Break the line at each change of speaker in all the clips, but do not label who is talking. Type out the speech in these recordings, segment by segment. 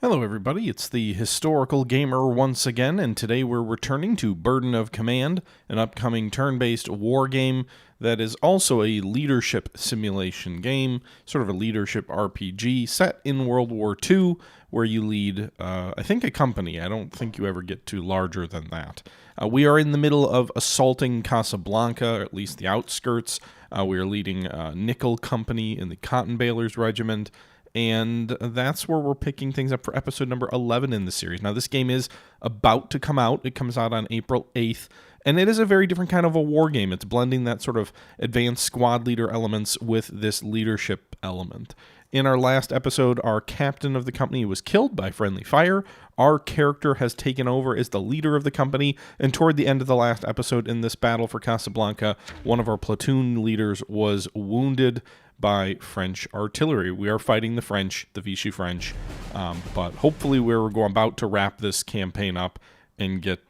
Hello everybody, it's the Historical Gamer once again, and today we're returning to Burden of Command, an upcoming turn-based war game that is also a leadership simulation game, sort of a leadership RPG set in World War II, where you lead, I think, a company. I don't think you ever get to larger than that. We are in the middle of assaulting Casablanca, or at least the outskirts. We are leading a nickel company in the Cottonbalers regiment, and that's where we're picking things up for episode number 11 in the series. Now, this game is about to come out. It comes out on April 8th, and it is a very different kind of a war game. It's blending that sort of advanced squad leader elements with this leadership element. In our last episode, our captain of the company was killed by friendly fire. Our character has taken over as the leader of the company, and toward the end of the last episode in this battle for Casablanca, one of our platoon leaders was wounded by French artillery. We are fighting the French, the Vichy French, but hopefully we're about to wrap this campaign up and get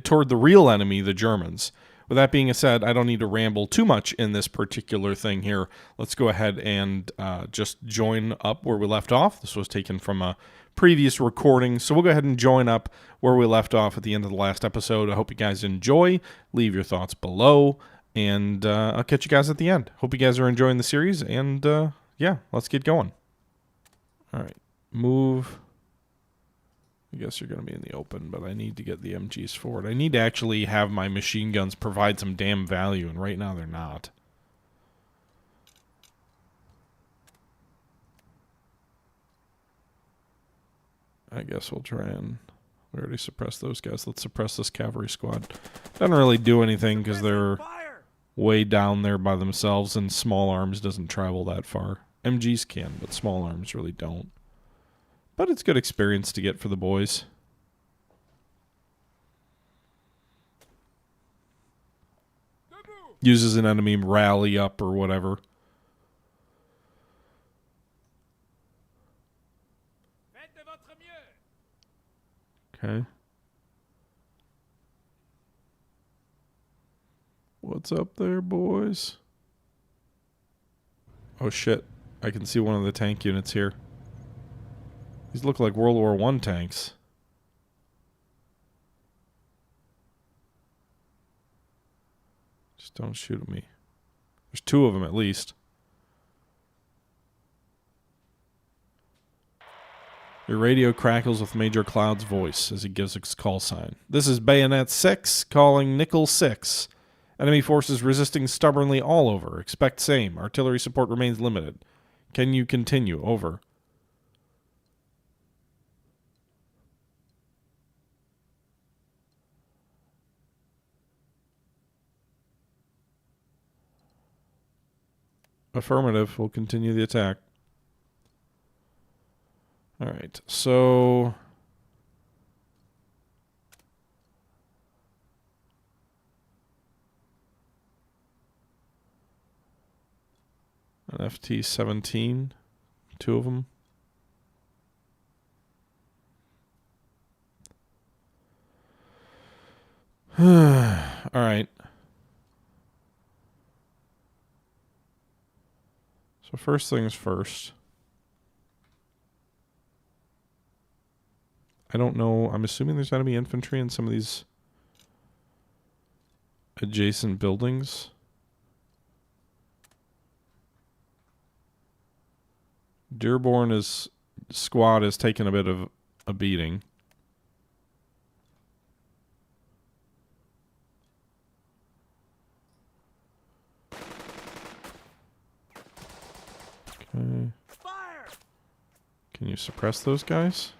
toward the real enemy, the Germans. With that being said, I don't need to ramble too much in this particular thing here. Let's go ahead and just join up where we left off. This was taken from a previous recording, so we'll go ahead and join up where we left off at the end of the last episode. I hope you guys enjoy. Leave your thoughts below, and I'll catch you guys at the end. Hope you guys are enjoying the series, and yeah, let's get going. All right, move. I guess you're going to be in the open, but I need to get the MGs forward. I need to actually have my machine guns provide some damn value, and right now they're not. I guess we'll try and... We already suppressed those guys. Let's suppress this cavalry squad. Doesn't really do anything because they're way down there by themselves, and small arms doesn't travel that far. MGs can, but small arms really don't. But it's good experience to get for the boys. Uses an enemy rally up or whatever. Okay. What's up there, boys? Oh shit. I can see one of the tank units here. These look like World War I tanks. Just don't shoot at me. There's two of them at least. Your radio crackles with Major Cloud's voice as he gives his call sign. This is Bayonet 6 calling Nickel 6. Enemy forces resisting stubbornly all over. Expect same. Artillery support remains limited. Can you continue? Over. Affirmative. We'll continue the attack. All right. So an FT-17, two of them. All right. So first things first. I don't know. I'm assuming there's enemy infantry in some of these adjacent buildings. Dearborn's squad has taken a bit of a beating. Okay. Fire! Can you suppress those guys?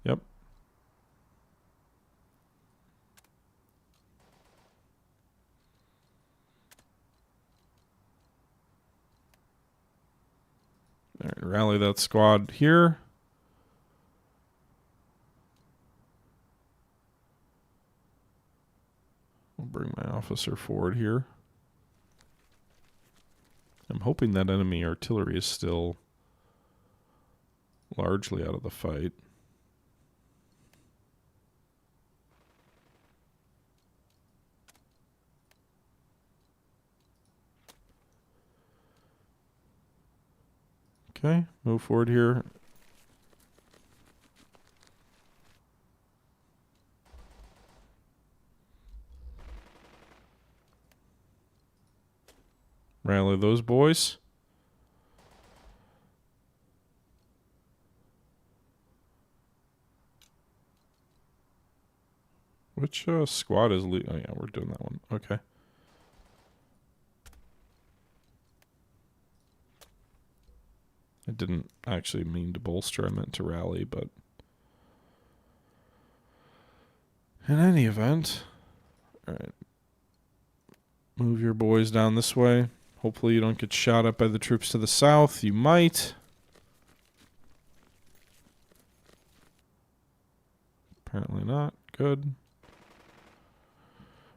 Yep. All right, rally that squad here. I'll bring my officer forward here. I'm hoping that enemy artillery is still largely out of the fight. Okay, move forward here. Rally those boys. Which squad is oh yeah, we're doing that one. Okay. I didn't actually mean to bolster, I meant to rally, but in any event, alright. Move your boys down this way. Hopefully you don't get shot up by the troops to the south. You might. Apparently not. Good.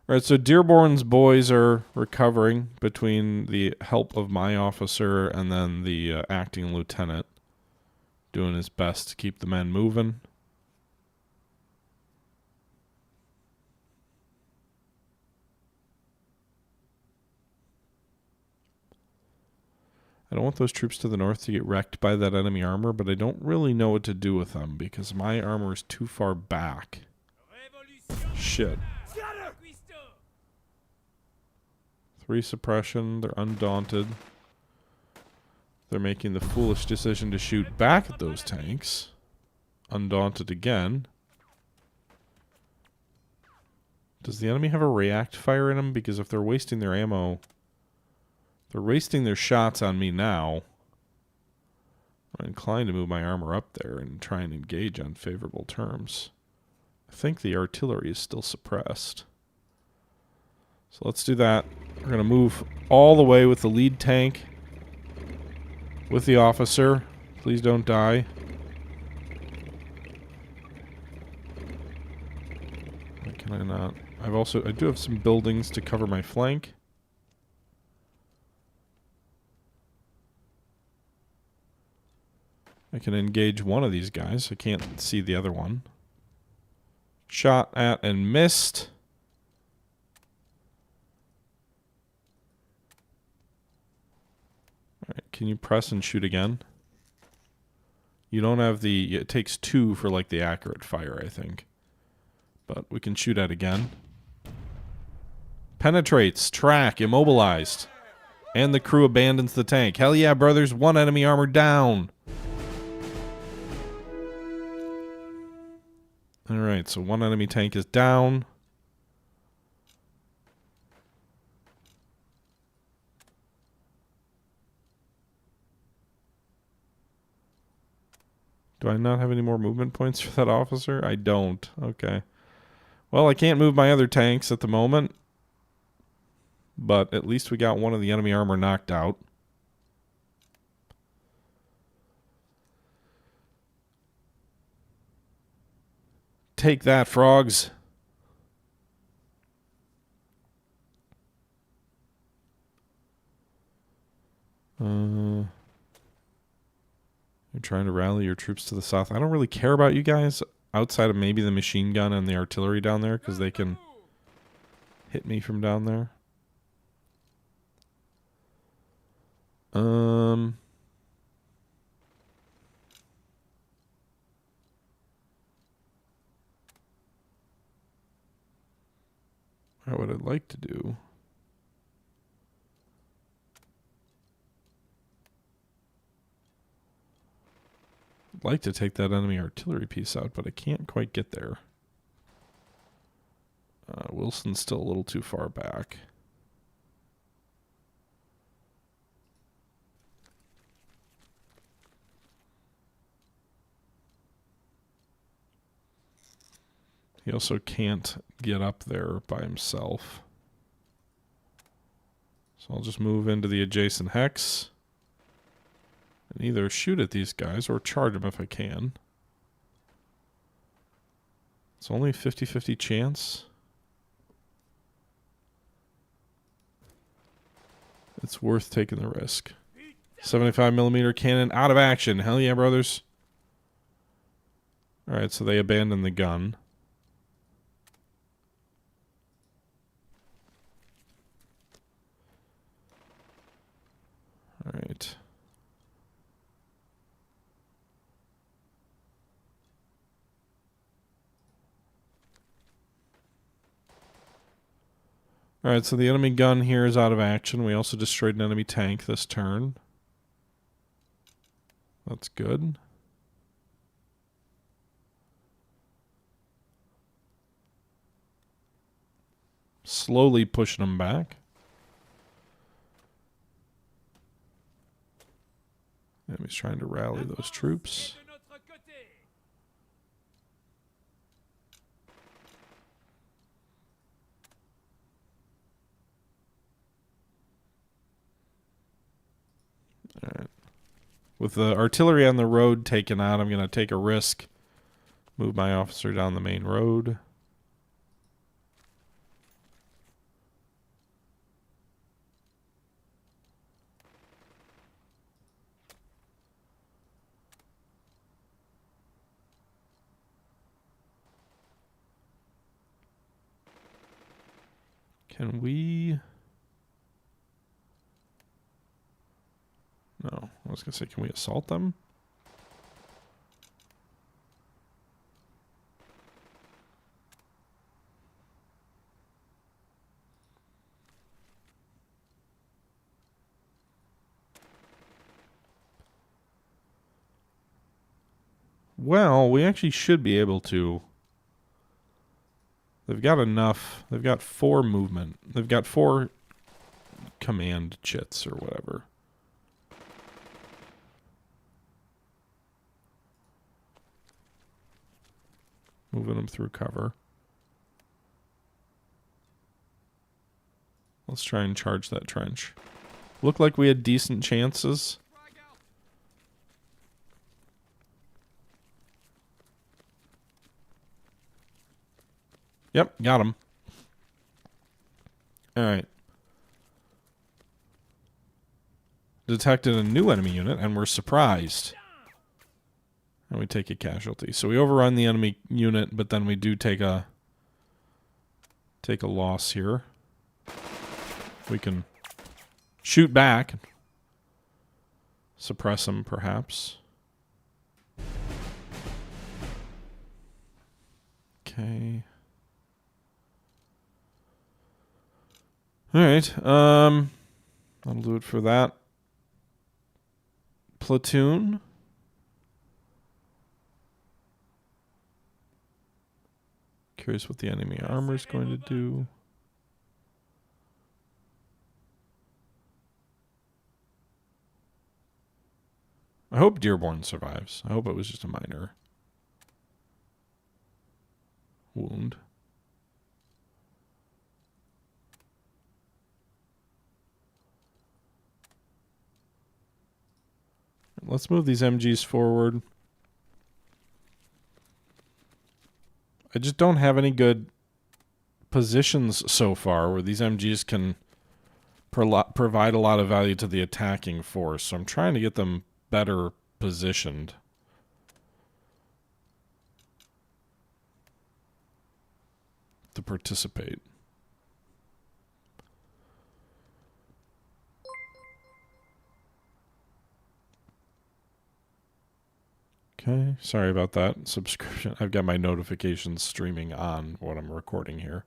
Alright, so Dearborn's boys are recovering between the help of my officer and then the acting lieutenant doing his best to keep the men moving. I don't want those troops to the north to get wrecked by that enemy armor, but I don't really know what to do with them because my armor is too far back. Shit. 3 suppression. They're undaunted. They're making the foolish decision to shoot back at those tanks. Undaunted again. Does the enemy have a react fire in them? Because if they're wasting their ammo... They're wasting their shots on me now. I'm inclined to move my armor up there and try and engage on favorable terms. I think the artillery is still suppressed. So let's do that. We're going to move all the way with the lead tank. With the officer. Please don't die. Why can I not? I do have some buildings to cover my flank. I can engage one of these guys. I can't see the other one. Shot at and missed. Alright, can you press and shoot again? You don't have the... It takes 2 for like the accurate fire, I think. But we can shoot at again. Penetrates. Track. Immobilized. And the crew abandons the tank. Hell yeah, brothers. 1 enemy armor down. Alright, so 1 enemy tank is down. Do I not have any more movement points for that officer? I don't. Okay. Well, I can't move my other tanks at the moment. But at least we got one of the enemy armor knocked out. Take that, frogs. You're trying to rally your troops to the south. I don't really care about you guys outside of maybe the machine gun and the artillery down there because they can hit me from down there. What I'd like to do. I'd like to take that enemy artillery piece out, but I can't quite get there. Wilson's still a little too far back. He also can't get up there by himself. So I'll just move into the adjacent hex. And either shoot at these guys or charge them if I can. It's only a 50-50 chance. It's worth taking the risk. 75mm cannon out of action. Hell yeah, brothers. Alright, so they abandoned the gun. Alright. Alright, so the enemy gun here is out of action. We also destroyed an enemy tank this turn. That's good. Slowly pushing them back. Enemy's trying to rally those troops. Alright. With the artillery on the road taken out, I'm going to take a risk. Move my officer down the main road. Can we... No, I was going to say, can we assault them? Well, we actually should be able to. They've got enough. They've got 4 movement. They've got 4 command chits or whatever. Moving them through cover. Let's try and charge that trench. Looked like we had decent chances. Yep, got him. Alright. Detected a new enemy unit, and we're surprised. And we take a casualty. So we overrun the enemy unit, but then we do take a loss here. We can shoot back. Suppress them, perhaps. Okay. Alright, that'll do it for that platoon. Curious what the enemy armor is going to do. I hope Dearborn survives. I hope it was just a minor wound. Let's move these MGs forward. I just don't have any good positions so far where these MGs can provide a lot of value to the attacking force. So I'm trying to get them better positioned. To participate. Okay, sorry about that. Subscription. I've got my notifications streaming on what I'm recording here.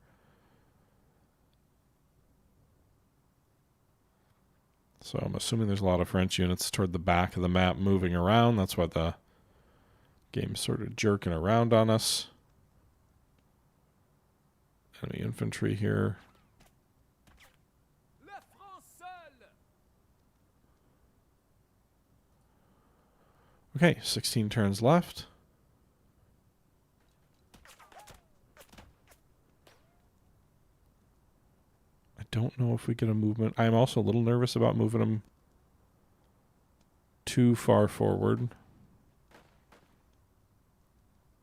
So I'm assuming there's a lot of French units toward the back of the map moving around. That's why the game's sort of jerking around on us. Enemy infantry here. Okay, 16 turns left. I don't know if we get a movement. I'm also a little nervous about moving them too far forward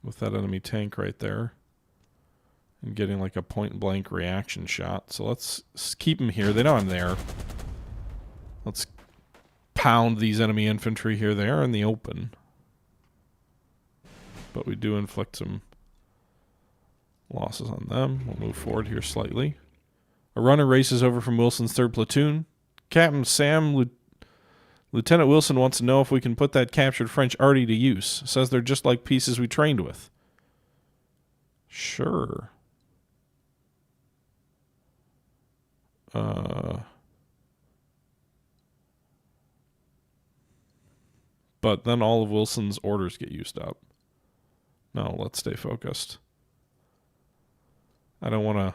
with that enemy tank right there and getting like a point-blank reaction shot. So let's keep them here. They know I'm there. Let's pound these enemy infantry here. They are in the open. But we do inflict some losses on them. We'll move forward here slightly. A runner races over from Wilson's 3rd platoon. Captain Sam, Lieutenant Wilson wants to know if we can put that captured French arty to use. Says they're just like pieces we trained with. Sure. But then all of Wilson's orders get used up. No, let's stay focused. I don't want to...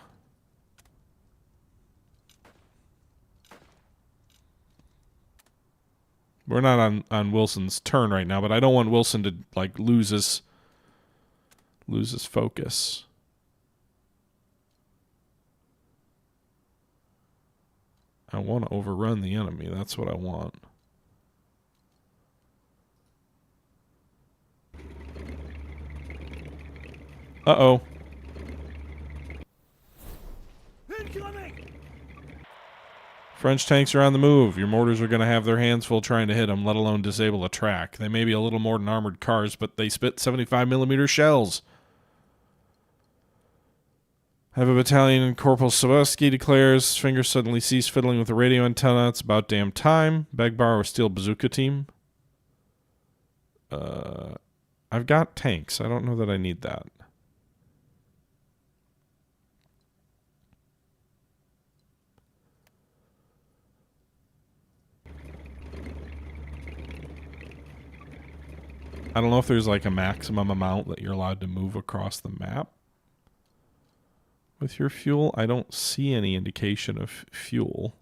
We're not on Wilson's turn right now, but I don't want Wilson to like lose his focus. I want to overrun the enemy. That's what I want. Uh-oh. French tanks are on the move. Your mortars are going to have their hands full trying to hit them, let alone disable a track. They may be a little more than armored cars, but they spit 75mm shells. I have a battalion, and Corporal Sobeski declares, fingers suddenly cease fiddling with the radio antenna. It's about damn time. Beg borrow a steel bazooka team. I've got tanks. I don't know that I need that. I don't know if there's like a maximum amount that you're allowed to move across the map with your fuel. I don't see any indication of fuel.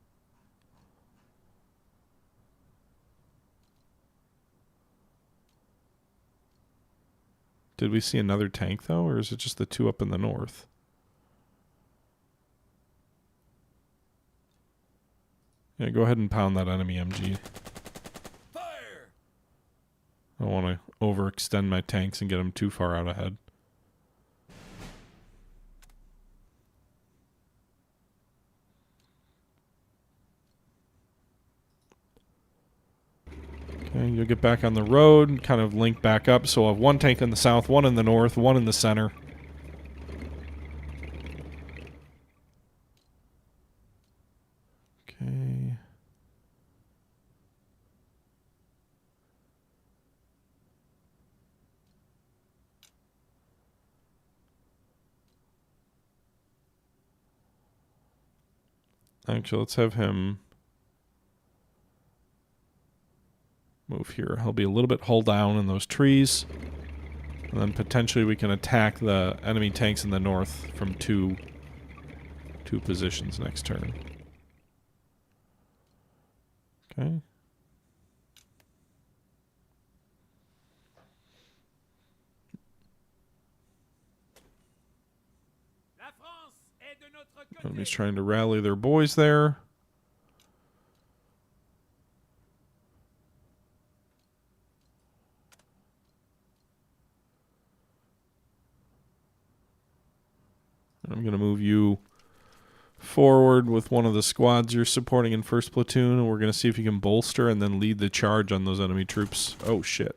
Did we see another tank though, or is it just the two up in the north? Yeah, go ahead and pound that enemy MG. Fire! I don't want to overextend my tanks and get them too far out ahead. Okay, you'll get back on the road and kind of link back up. So we'll have one tank in the south, one in the north, one in the center. Okay. Actually, let's have him move here. He'll be a little bit hull down in those trees. And then potentially we can attack the enemy tanks in the north from two positions next turn. Okay. Enemy's trying to rally their boys there. I'm going to move you forward with one of the squads you're supporting in first platoon, and we're going to see if you can bolster and then lead the charge on those enemy troops. Oh, shit.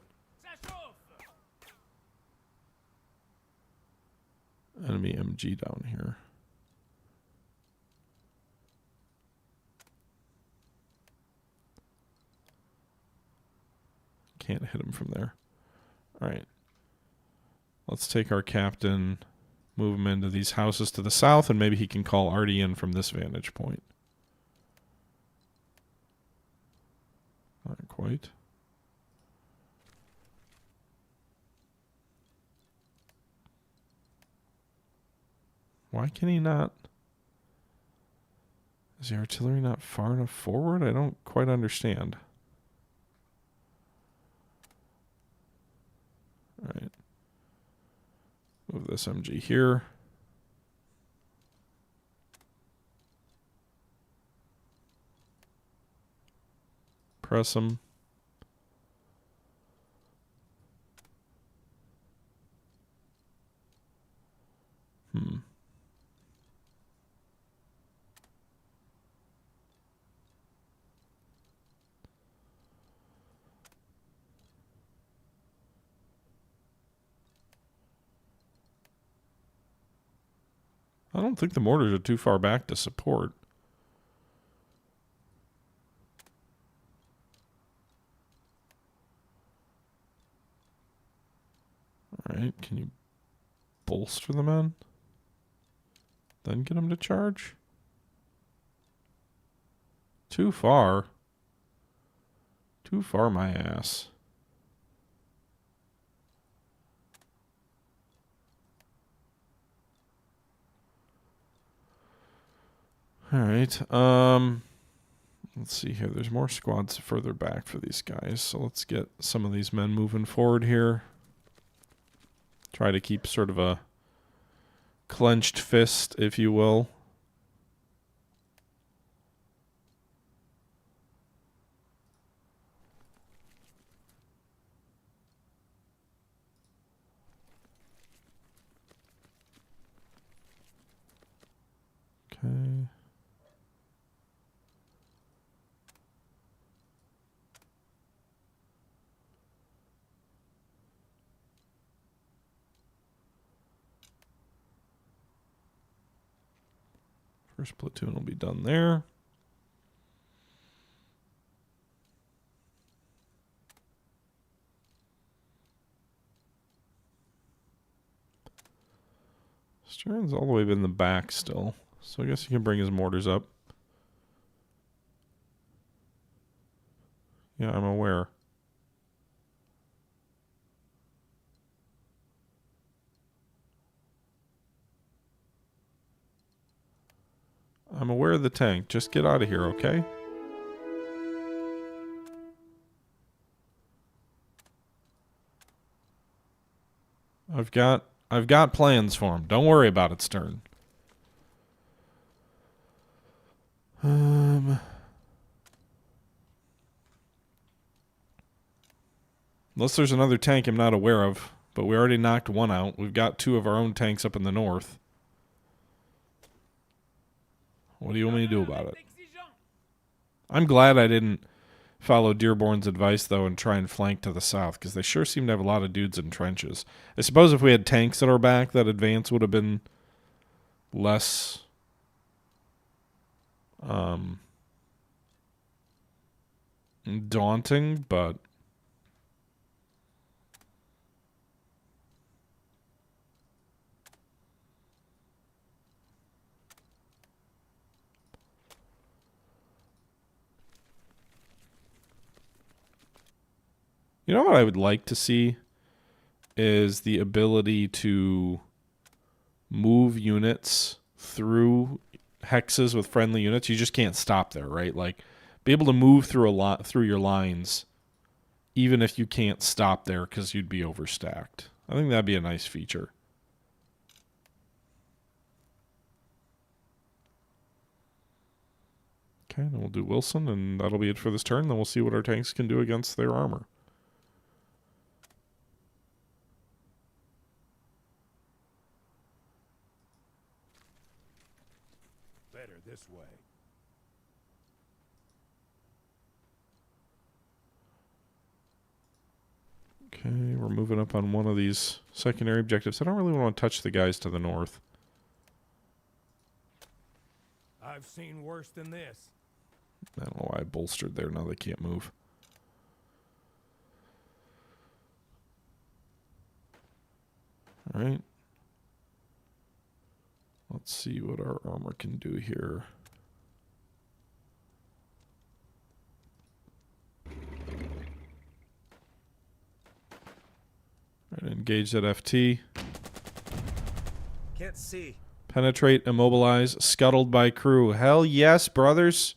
Enemy MG down here. Can't hit him from there. All right. Let's take our captain, move him into these houses to the south, and maybe he can call Artie in from this vantage point. Not quite. Why can he not? Is the artillery not far enough forward? I don't quite understand. All right. Move this MG here. Press him. I don't think the mortars are too far back to support. All right, can you bolster the men? Then get them to charge? Too far. Too far, my ass. All right. Let's see here. There's more squads further back for these guys, so let's get some of these men moving forward here. Try to keep sort of a clenched fist, if you will. Okay. First platoon will be done there. Stern's all the way in the back still, so I guess he can bring his mortars up. Yeah, I'm aware. I'm aware of the tank. Just get out of here, okay? I've got plans for him. Don't worry about it, Stern. Unless there's another tank I'm not aware of, but we already knocked one out. We've got 2 of our own tanks up in the north. What do you want me to do about it? I'm glad I didn't follow Dearborn's advice, though, and try and flank to the south, because they sure seem to have a lot of dudes in trenches. I suppose if we had tanks at our back, that advance would have been less daunting, but you know what I would like to see is the ability to move units through hexes with friendly units. You just can't stop there, right? Like, be able to move through through your lines, even if you can't stop there because you'd be overstacked. I think that'd be a nice feature. Okay, then we'll do Wilson, and that'll be it for this turn. Then we'll see what our tanks can do against their armor.
Better this way.
Okay, we're moving up on one of these secondary objectives. I don't really want to touch the guys to the north.
I've seen worse than this.
I don't know why I bolstered there. Now they can't move. All right. Let's see what our armor can do here. All right, engage that FT.
Can't see.
Penetrate, immobilize, scuttled by crew. Hell yes, brothers.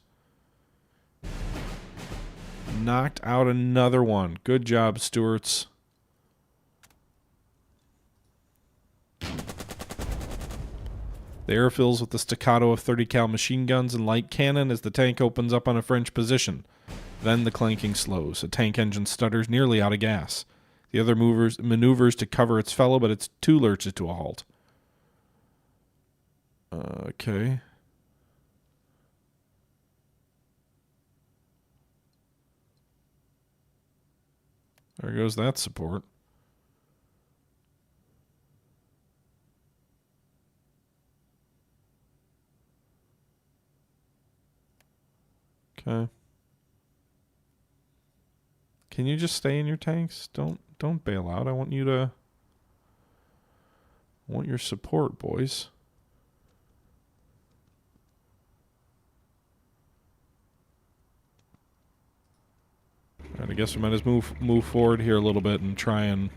Knocked out another one. Good job, Stewarts. The air fills with the staccato of 30 cal machine guns and light cannon as the tank opens up on a French position. Then the clanking slows. A tank engine stutters, nearly out of gas. The other maneuvers to cover its fellow, but it too lurches to a halt. Okay. There goes that support. Okay. Can you just stay in your tanks? Don't bail out. I want your support, boys. Alright, I guess we might as move forward here a little bit and try and...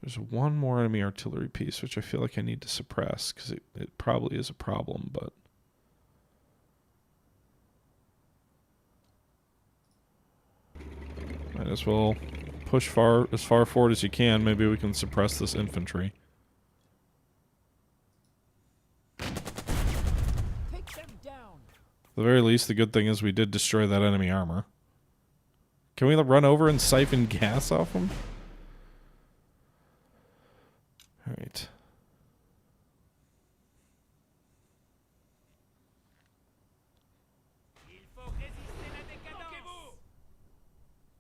There's one more enemy artillery piece, which I feel like I need to suppress, because it probably is a problem, but... Might as well push as far forward as you can. Maybe we can suppress this infantry.
Take them down.
At the very least, the good thing is we did destroy that enemy armor. Can we run over and siphon gas off them? Alright.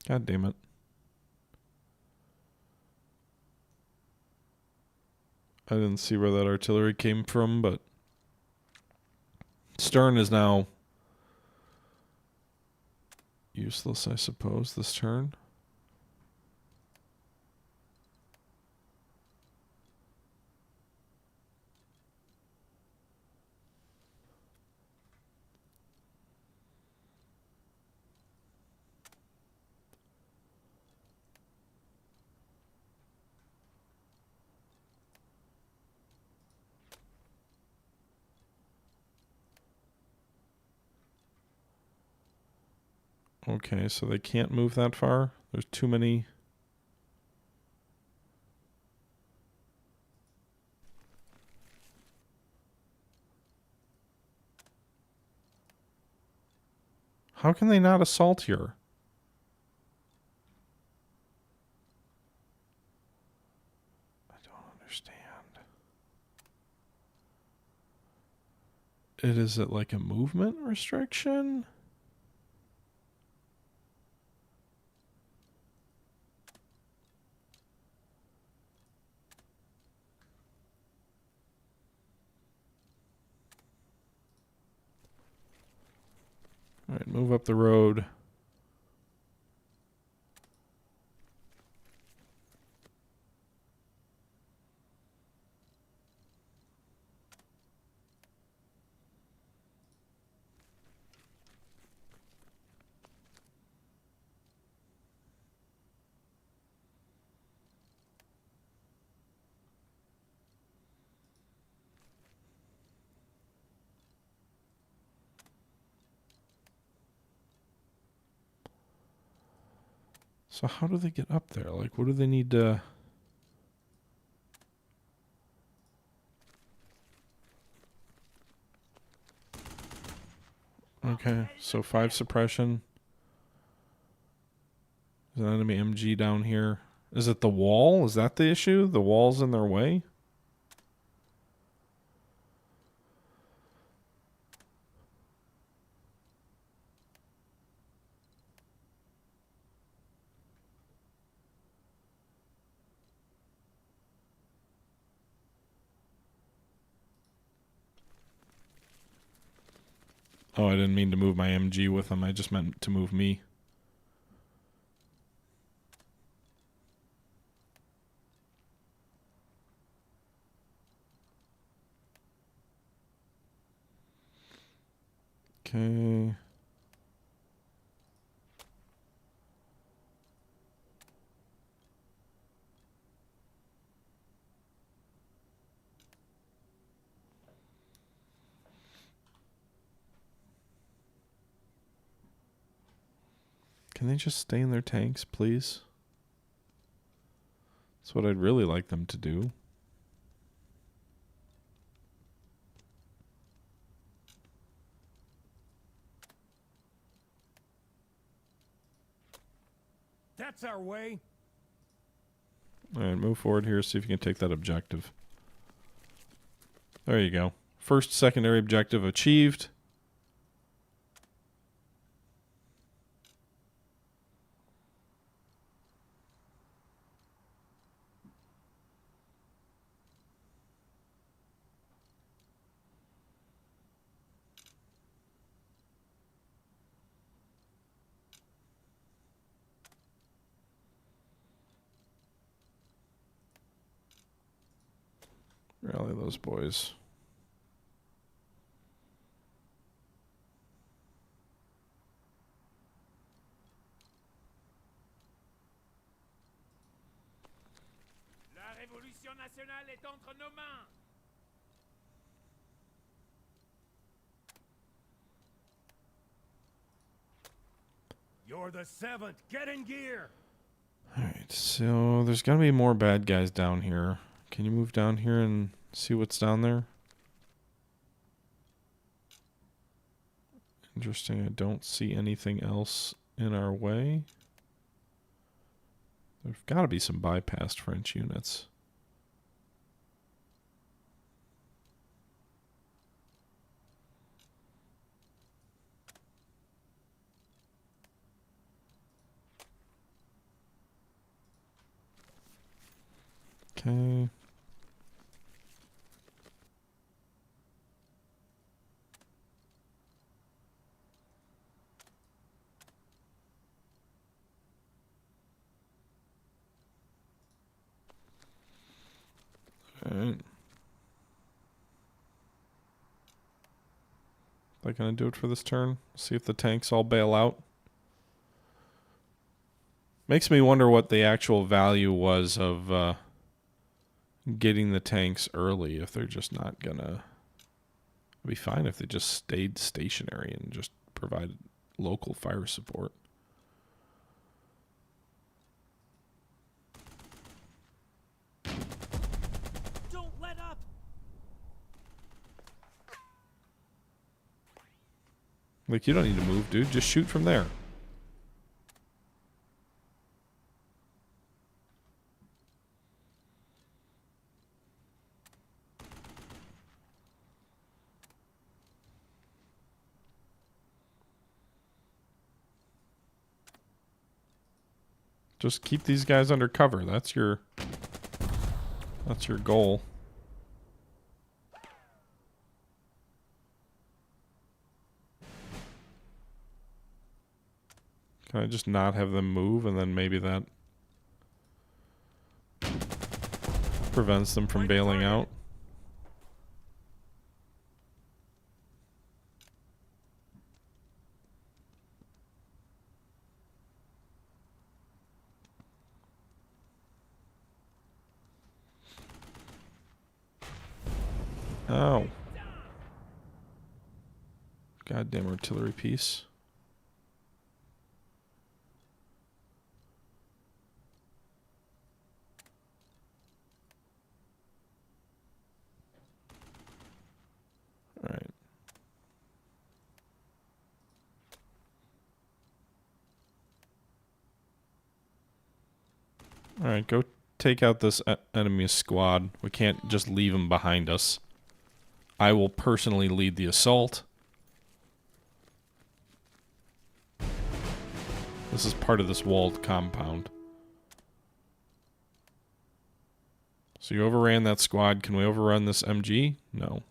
God damn it. I didn't see where that artillery came from, but... Stern is now... useless, I suppose, this turn. Okay, so they can't move that far. There's too many... How can they not assault here? I don't understand. Is it like a movement restriction? Alright, move up the road. So how do they get up there? Like, what do they need to... Okay, so 5 suppression. There's an enemy MG down here. Is it the wall? Is that the issue? The wall's in their way? Oh, I didn't mean to move my MG with them. I just meant to move me. Okay. Can they just stay in their tanks, please? That's what I'd really like them to do.
That's our way.
Alright, move forward here, see if you can take that objective. There you go. First secondary objective achieved. Rally those boys.
La révolution nationale est entre nos mains. You're the 7th. Get in gear.
Alright, so there's got to be more bad guys down here. Can you move down here and see what's down there? Interesting, I don't see anything else in our way. There's got to be some bypassed French units. Okay. Alright. That gonna do it for this turn? See if the tanks all bail out. Makes me wonder what the actual value was of getting the tanks early, if they're just not gonna... It'd be fine if they just stayed stationary and just provided local fire support.
Don't let up!
Like, you don't need to move, dude. Just shoot from there. Just keep these guys under cover. That's your goal. Can I just not have them move, and then maybe that prevents them from bailing out? Oh. Goddamn artillery piece. Alright. Alright, go take out this enemy squad. We can't just leave them behind us. I will personally lead the assault. This is part of this walled compound. So you overran that squad. Can we overrun this MG? No.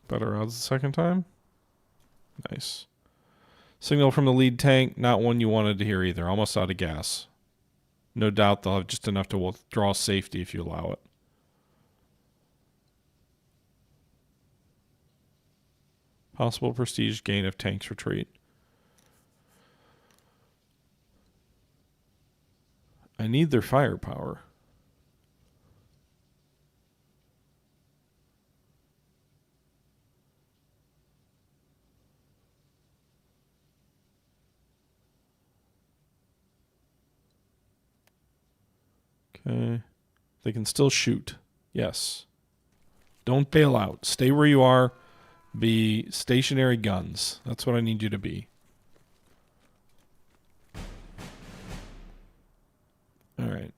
Better odds the second time? Nice. Signal from the lead tank, not one you wanted to hear either. Almost out of gas. No doubt they'll have just enough to withdraw safety if you allow it. Possible prestige gain if tanks retreat. I need their firepower. Okay. They can still shoot. Yes. Don't bail out. Stay where you are. Be stationary guns. That's what I need you to be. Alright.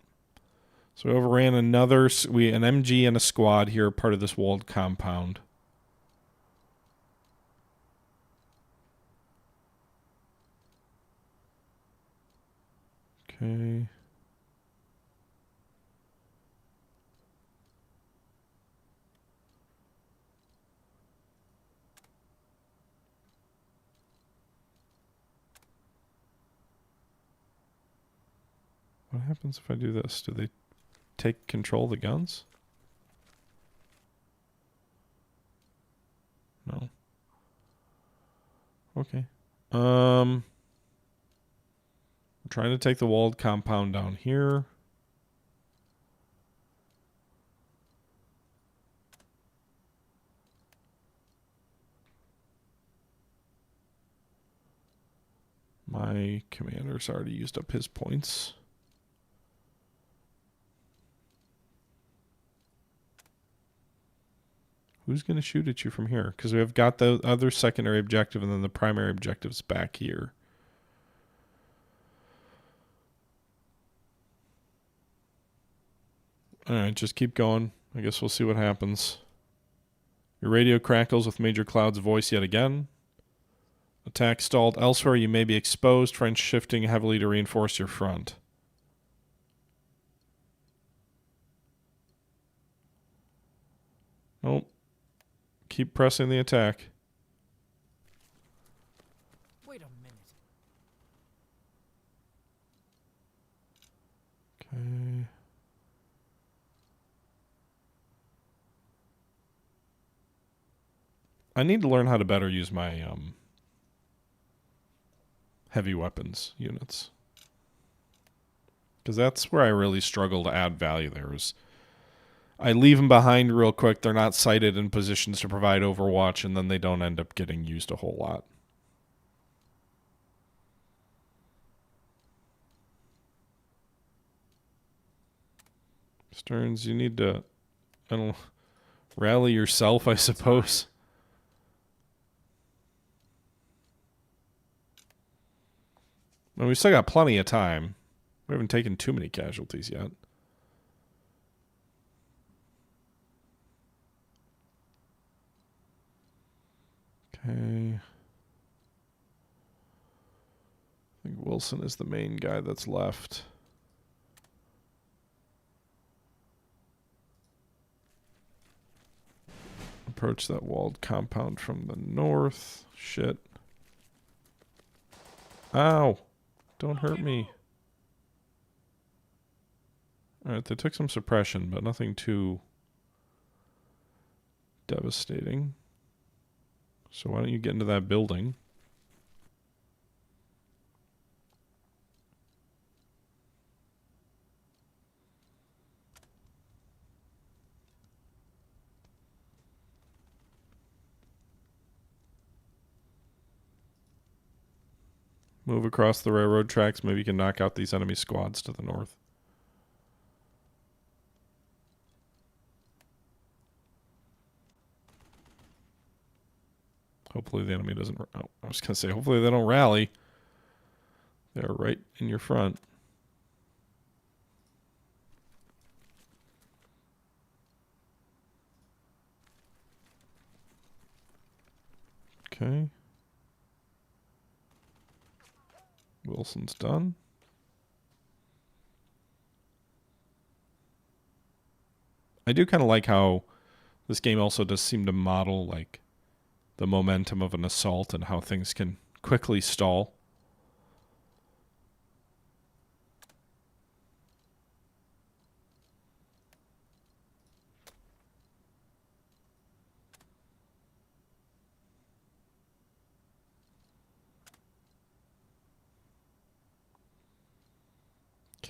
So we overran an MG and a squad here, part of this walled compound. Okay. happens if I do this? Do they take control of the guns? No. Okay. I'm trying to take the walled compound down here. My commander's already used up his points. Who's going to shoot at you from here? Because we have got the other secondary objective and then the primary objective's back here. Alright, just keep going. I guess we'll see what happens. Your radio crackles with Major Cloud's voice yet again. Attack stalled. Elsewhere you may be exposed. French shifting heavily to reinforce your front. Nope. Keep pressing the attack.
Wait a minute.
Okay. I need to learn how to better use my heavy weapons units. Because that's where I really struggle to add value there. Is I leave them behind real quick. They're not sighted in positions to provide overwatch, and then they don't end up getting used a whole lot. Stearns, you need to, I don't know, rally yourself, I suppose. Well, we still got plenty of time. We haven't taken too many casualties yet. Okay. I think Wilson is the main guy that's left. Approach that walled compound from the north. Shit. Ow. Don't hurt me. Alright, they took some suppression, but nothing too devastating. So why don't you get into that building? Move across the railroad tracks. Maybe you can knock out these enemy squads to the north. Hopefully the enemy doesn't... Oh, I was going to say, hopefully they don't rally. They're right in your front. Okay. Wilson's done. I do kind of like how this game also does seem to model like the momentum of an assault and how things can quickly stall.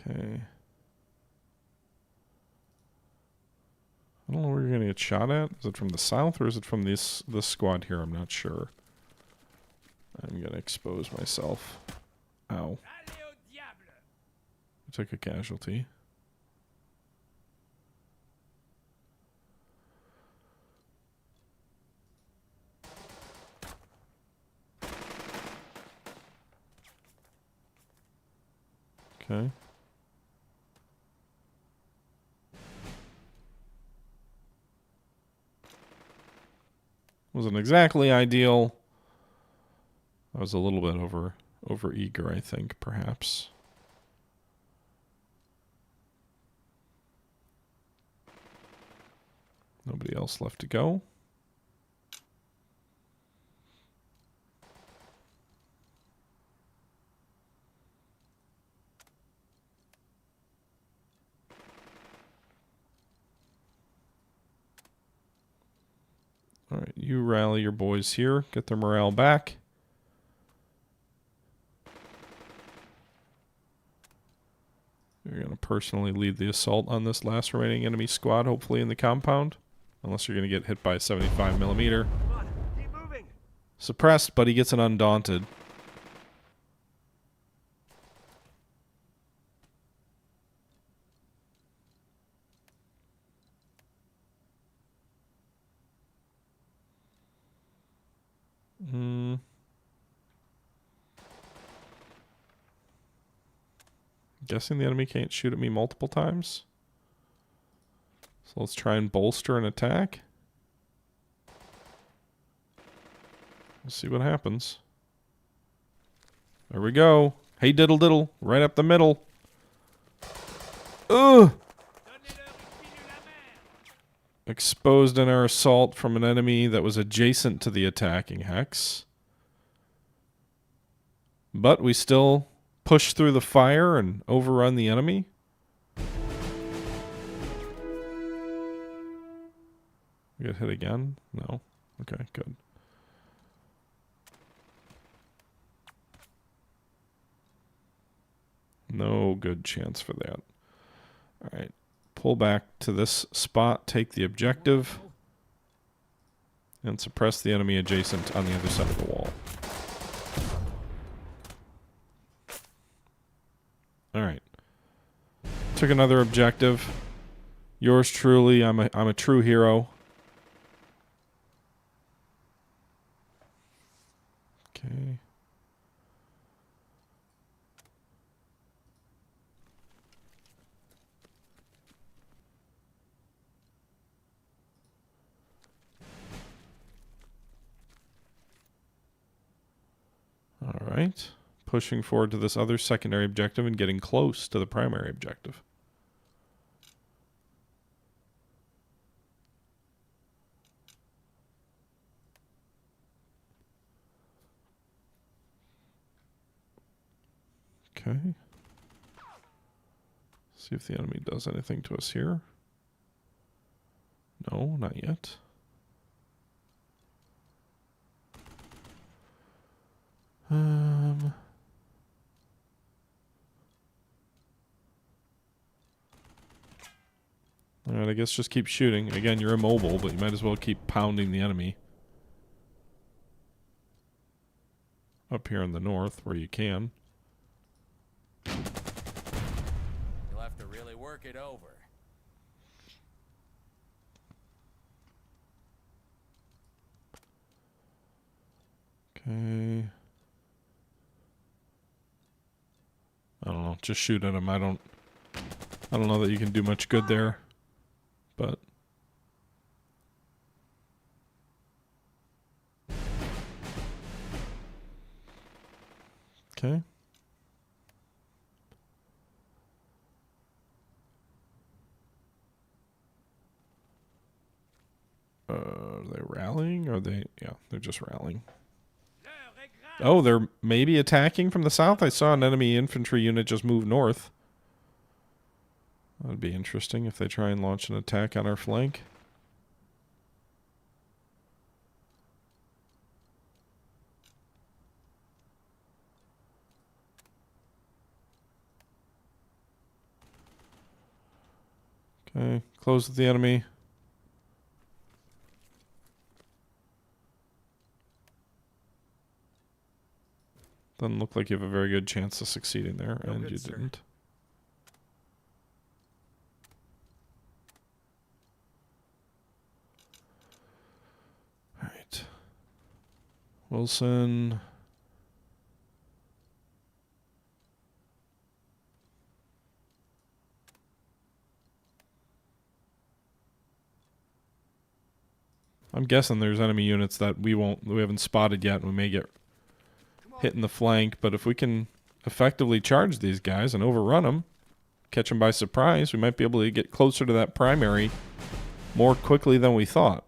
Okay. I don't know where you're going to get shot at. Is it from the south or is it from this squad here? I'm not sure. I'm going to expose myself. Ow.
Allez au diable!
I took a casualty. Okay. Wasn't exactly ideal. I was a little bit over eager, I think, perhaps. Nobody else left to go. Alright, you rally your boys here. Get their morale back. You're going to personally lead the assault on this last remaining enemy squad, hopefully in the compound. Unless you're going to get hit by a 75mm.
Come on, keep moving.
Suppressed, but he gets an undaunted. Guessing the enemy can't shoot at me multiple times. So let's try and bolster an attack. We'll see what happens. There we go. Hey diddle diddle. Right up the middle. Ugh! Exposed in our assault from an enemy that was adjacent to the attacking hex. But we still push through the fire and overrun the enemy. We get hit again? No. Okay, good. No good chance for that. Alright. Pull back to this spot, take the objective, and suppress the enemy adjacent on the other side of the wall. Alright. Took another objective. Yours truly, I'm a true hero. Okay. Alright. Pushing forward to this other secondary objective and getting close to the primary objective. Okay. See if the enemy does anything to us here. No, not yet. Alright, I guess just keep shooting. Again, you're immobile, but you might as well keep pounding the enemy. Up here in the north, where you can.
You'll have to really work it over.
Okay. I don't know. Just shoot at him. I don't know that you can do much good there. But okay. Are they rallying? Or yeah, they're just rallying. Oh, they're maybe attacking from the south. I saw an enemy infantry unit just move north. That would be interesting if they try and launch an attack on our flank. Okay, close with the enemy. Doesn't look like you have a very good chance of succeeding there,
No
and
good,
you
sir.
didn't. Alright. Wilson. I'm guessing there's enemy units that we haven't spotted yet, and we may get hit in the flank, but if we can effectively charge these guys and overrun them, catch them by surprise, we might be able to get closer to that primary more quickly than we thought.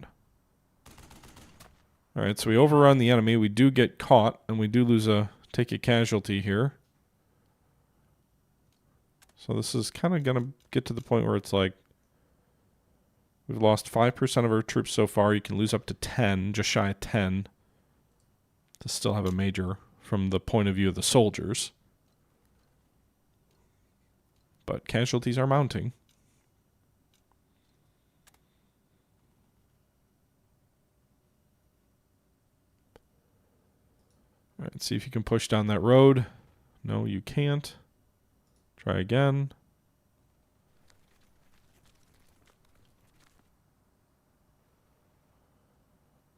Alright, so we overrun the enemy, we do get caught, and we do take a casualty here. So this is kind of going to get to the point where it's like, We've lost 5% of our troops so far. You can lose up to 10, just shy of 10, to still have a major from the point of view of the soldiers. But casualties are mounting. All right, see if you can push down that road. No, you can't. Try again.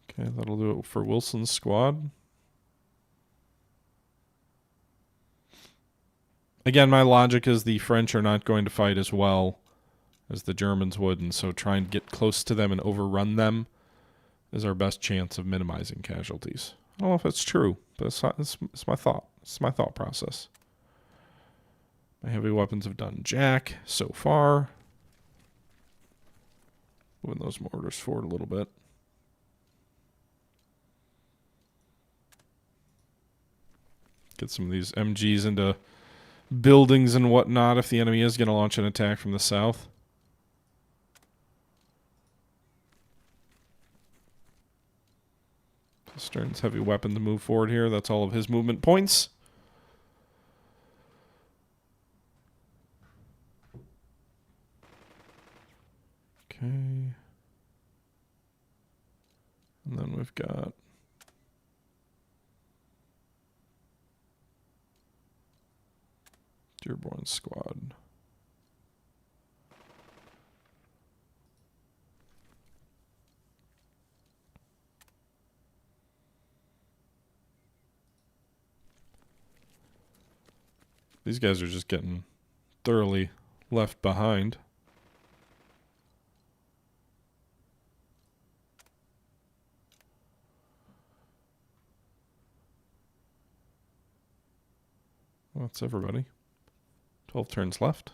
Okay, that'll do it for Wilson's squad. Again, my logic is the French are not going to fight as well as the Germans would, and so try and get close to them and overrun them is our best chance of minimizing casualties. I don't know if it's true, but it's my thought. It's my thought process. My heavy weapons have done jack so far. Moving those mortars forward a little bit. Get some of these MGs into buildings and whatnot if the enemy is going to launch an attack from the south. Stern's heavy weapon to move forward here. That's all of his movement points. Okay. And then we've got Dearborn squad. These guys are just getting thoroughly left behind. Well, that's everybody. 12 turns left.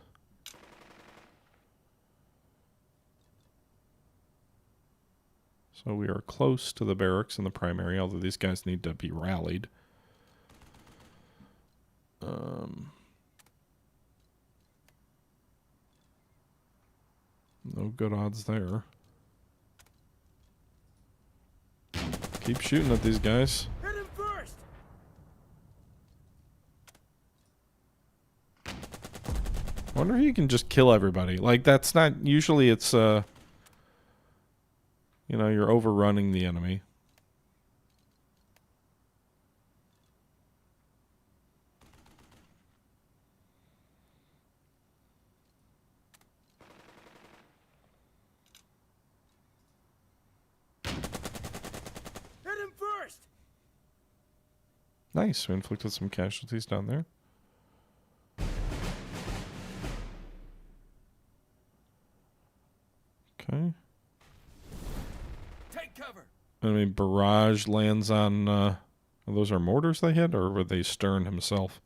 So we are close to the barracks in the primary, although these guys need to be rallied. No good odds there. Keep shooting at these guys.
Hit him first!
I wonder if you can just kill everybody. Like, that's not... Usually it's, you know, you're overrunning the enemy.
Hit him first!
Nice. We inflicted some casualties down there. Okay.
Take cover!
Enemy barrage lands on... those are mortars they hit, or were they Stern himself?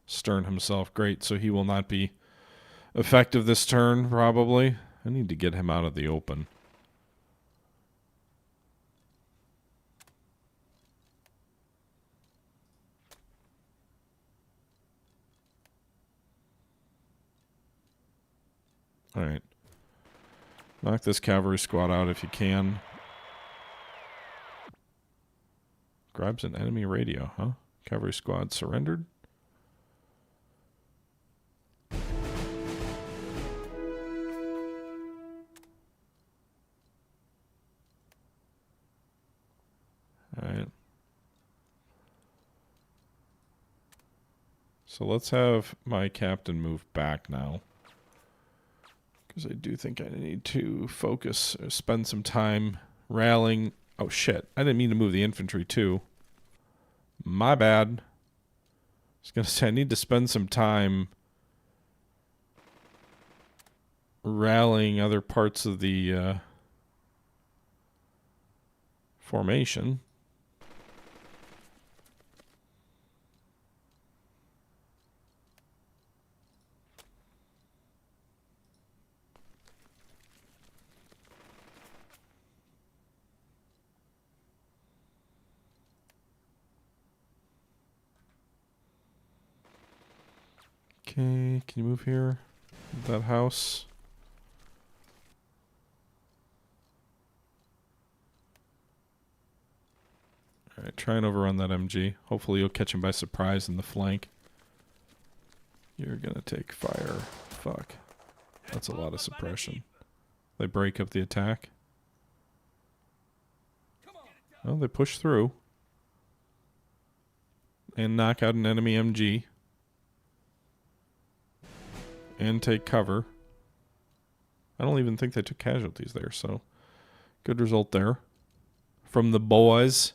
Stern himself. Great. So he will not be effective this turn, probably. I need to get him out of the open. Alright. Knock this cavalry squad out if you can. Grabs an enemy radio, huh? Cavalry squad surrendered. Alright. So let's have my captain move back now. Because I do think I need to focus, spend some time rallying. Oh shit, I didn't mean to move the infantry too. My bad. I was going to say I need to spend some time rallying other parts of the formation. Okay, can you move here? That house. Alright, try and overrun that MG. Hopefully you'll catch him by surprise in the flank. You're gonna take fire. Fuck. That's a lot of suppression. They break up the attack. Well, they push through. And knock out an enemy MG. And take cover. I don't even think they took casualties there, so good result there. From the boys.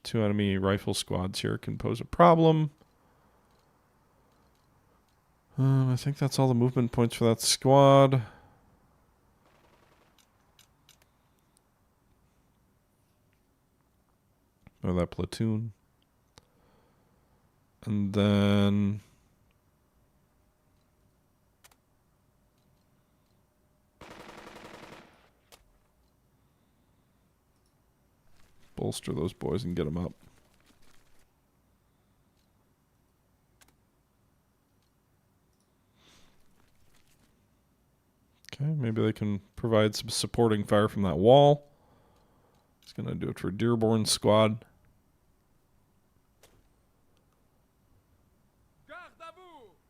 2 enemy rifle squads here can pose a problem. I think that's all the movement points for that squad. Or that platoon. And then bolster those boys and get them up. Okay, maybe they can provide some supporting fire from that wall. It's going to do it for Dearborn's squad.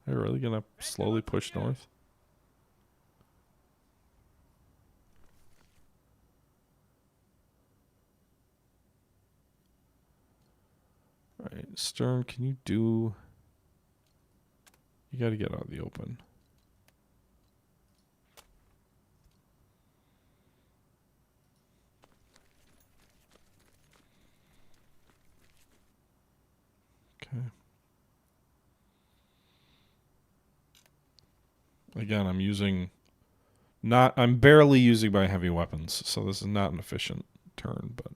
They're really going to slowly push north? Alright, Stern, can you do... You got to get out of the open. Okay. Again, I'm barely using my heavy weapons, so this is not an efficient turn, but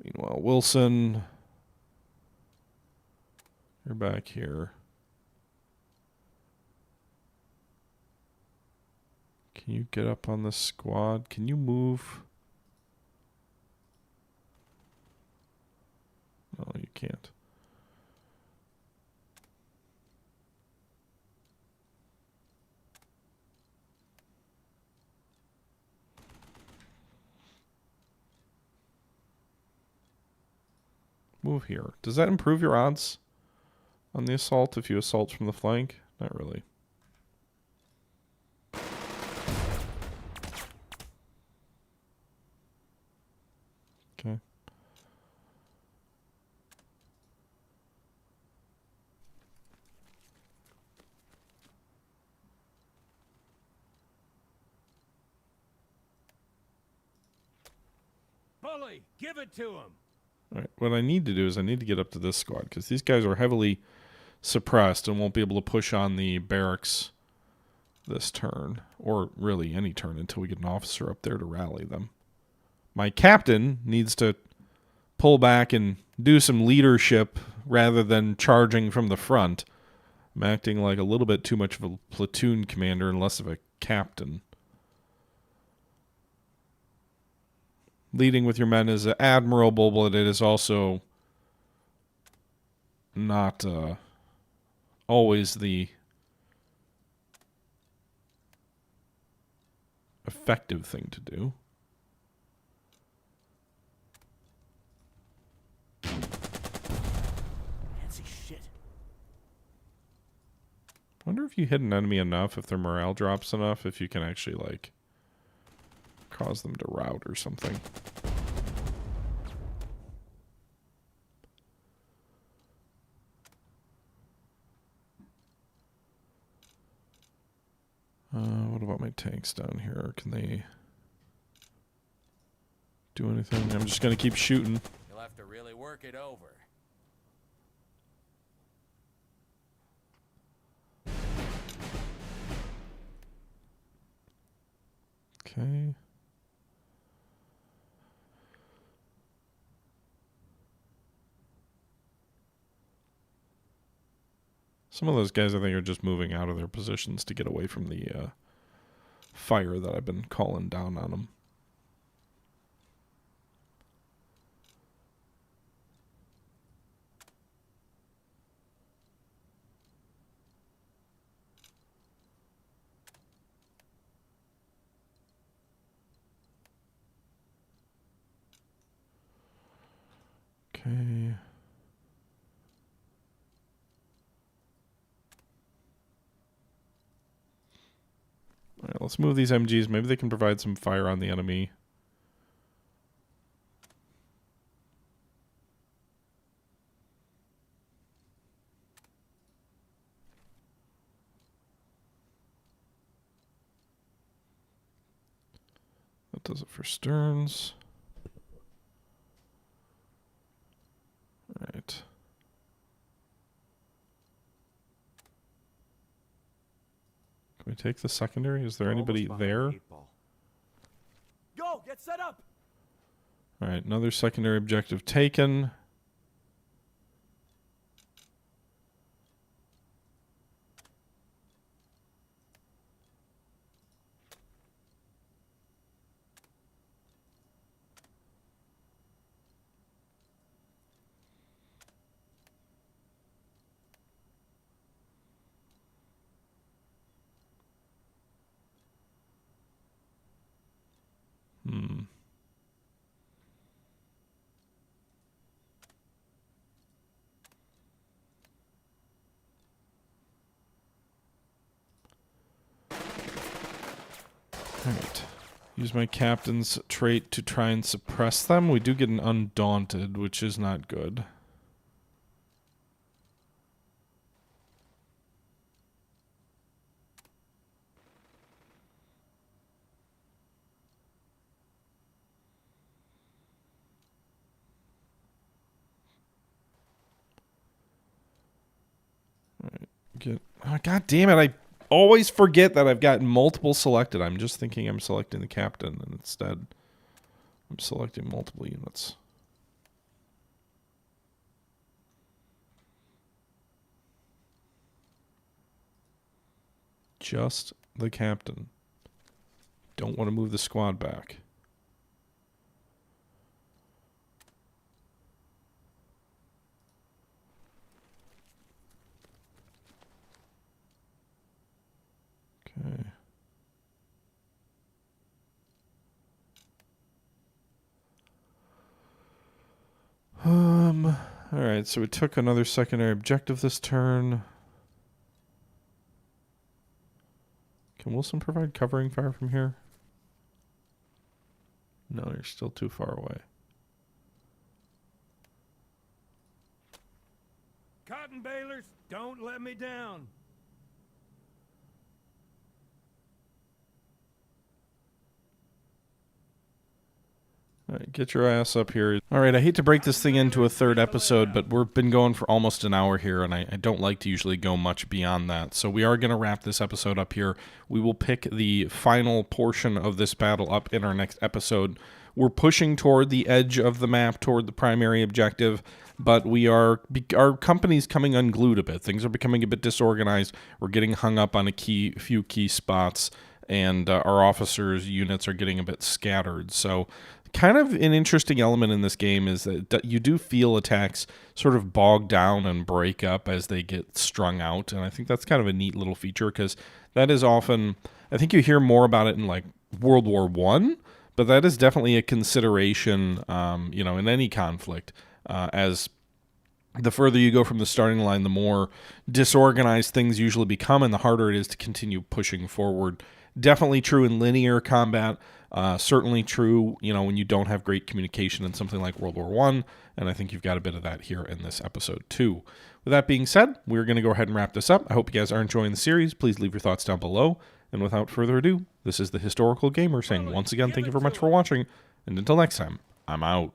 meanwhile, Wilson, you're back here. Can you get up on this squad? Can you move? No, you can't. Move here. Does that improve your odds on the assault if you assault from the flank? Not really. Okay.
Bully, give it to him.
All right. What I need to do is I need to get up to this squad because these guys are heavily suppressed and won't be able to push on the barracks this turn, or really any turn until we get an officer up there to rally them. My captain needs to pull back and do some leadership rather than charging from the front. I'm acting like a little bit too much of a platoon commander and less of a captain. Leading with your men is admirable, but it is also not always the effective thing to do.
Can't see shit.
I wonder if you hit an enemy enough, if their morale drops enough, if you can actually, like, cause them to rout or something. What about my tanks down here? Can they do anything? I'm just going to keep shooting.
You'll have to really work it over.
Okay. Some of those guys, I think, are just moving out of their positions to get away from the fire that I've been calling down on them. Okay. All right, let's move these MGs. Maybe they can provide some fire on the enemy. That does it for Stearns. All right. Can we take the secondary? Is there anybody there?
Go, get set up.
All right, another secondary objective taken. Alright. Use my captain's trait to try and suppress them. We do get an undaunted, which is not good. Alright. Oh, God damn it, I always forget that I've got multiple selected. I'm just thinking I'm selecting the captain, and instead I'm selecting multiple units. Just the captain. Don't want to move the squad back. Okay. All right, so we took another secondary objective this turn. Can Wilson provide covering fire from here? No, you're still too far away.
Cottonbalers, don't let me down.
All right, get your ass up here. All right, I hate to break this thing into a third episode, but we've been going for almost an hour here, and I don't like to usually go much beyond that. So we are going to wrap this episode up here. We will pick the final portion of this battle up in our next episode. We're pushing toward the edge of the map, toward the primary objective, but our company's coming unglued a bit. Things are becoming a bit disorganized. We're getting hung up on few key spots, and our officers' units are getting a bit scattered. So kind of an interesting element in this game is that you do feel attacks sort of bog down and break up as they get strung out, and I think that's kind of a neat little feature, because that is often, I think you hear more about it in like World War I, but that is definitely a consideration, in any conflict, as the further you go from the starting line, the more disorganized things usually become, and the harder it is to continue pushing forward. Definitely true in linear combat. Certainly true, when you don't have great communication in something like World War I, and I think you've got a bit of that here in this episode too. With that being said, we're going to go ahead and wrap this up. I hope you guys are enjoying the series. Please leave your thoughts down below. And without further ado, this is the Historical Gamer saying once again, thank you very much for watching, and until next time, I'm out.